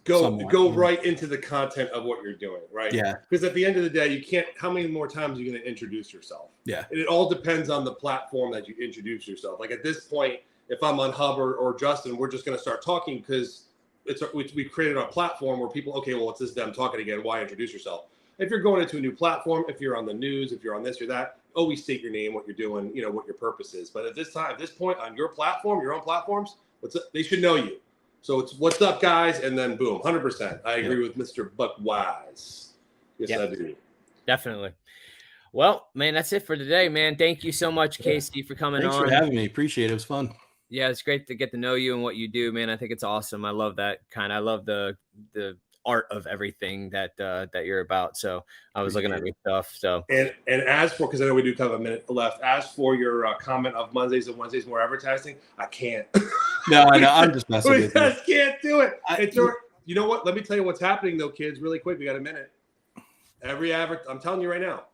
go right into the content of what you're doing, right? Yeah. Because at the end of the day, you can't, how many more times are you going to introduce yourself? Yeah. And it all depends on the platform that you introduce yourself. Like at this point, if I'm on Hub or Justin, we're just going to start talking because we created a platform where people, okay, well, it's this them talking again. Why introduce yourself? If you're going into a new platform, if you're on the news, if you're on this or that, always state your name, what you're doing, what your purpose is. But at this point on your platform, your own platforms, they should know you. So it's what's up, guys, and then boom, 100%. I agree with Mr. Buck Wise. Yes, I do. Definitely. Well, man, that's it for today, man. Thank you so much, KC, for coming on. Thanks for having me. Appreciate it. It was fun. Yeah, it's great to get to know you and what you do, man. I think it's awesome. I love that kind. I love the art of everything that you're about. So I was looking at your stuff. So and as for, because I know we do have a minute left. As for your comment of Mondays and Wednesdays more advertising, I can't. No, I'm just messing with you. We just can't do it. You know what? Let me tell you what's happening though, kids. Really quick, we got a minute. I'm telling you right now.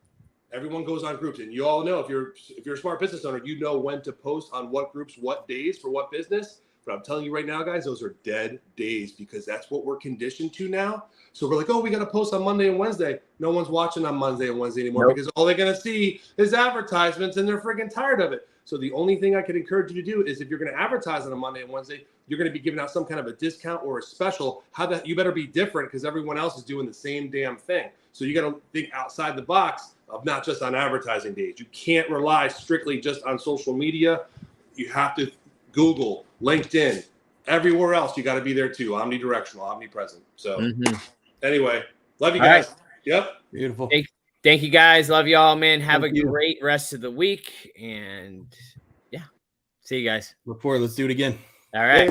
Everyone goes on groups, and you all know if you're a smart business owner, you know when to post on what groups, what days for what business. But I'm telling you right now, guys, those are dead days because that's what we're conditioned to now. So we're like, oh, we got to post on Monday and Wednesday. No one's watching on Monday and Wednesday anymore because all they're going to see is advertisements, and they're freaking tired of it. So the only thing I could encourage you to do is if you're going to advertise on a Monday and Wednesday, you're going to be giving out some kind of a discount or a special. You better be different because everyone else is doing the same damn thing. So you got to think outside the box of not just on advertising days. You can't rely strictly just on social media. You have to Google, LinkedIn, everywhere else. You got to be there too. Omnidirectional, omnipresent. So anyway, love you guys. Right. Yep. Beautiful. Thank you guys. Love you all, man. Have a great rest of the week. And yeah, see you guys. Look forward. Let's do it again. All right.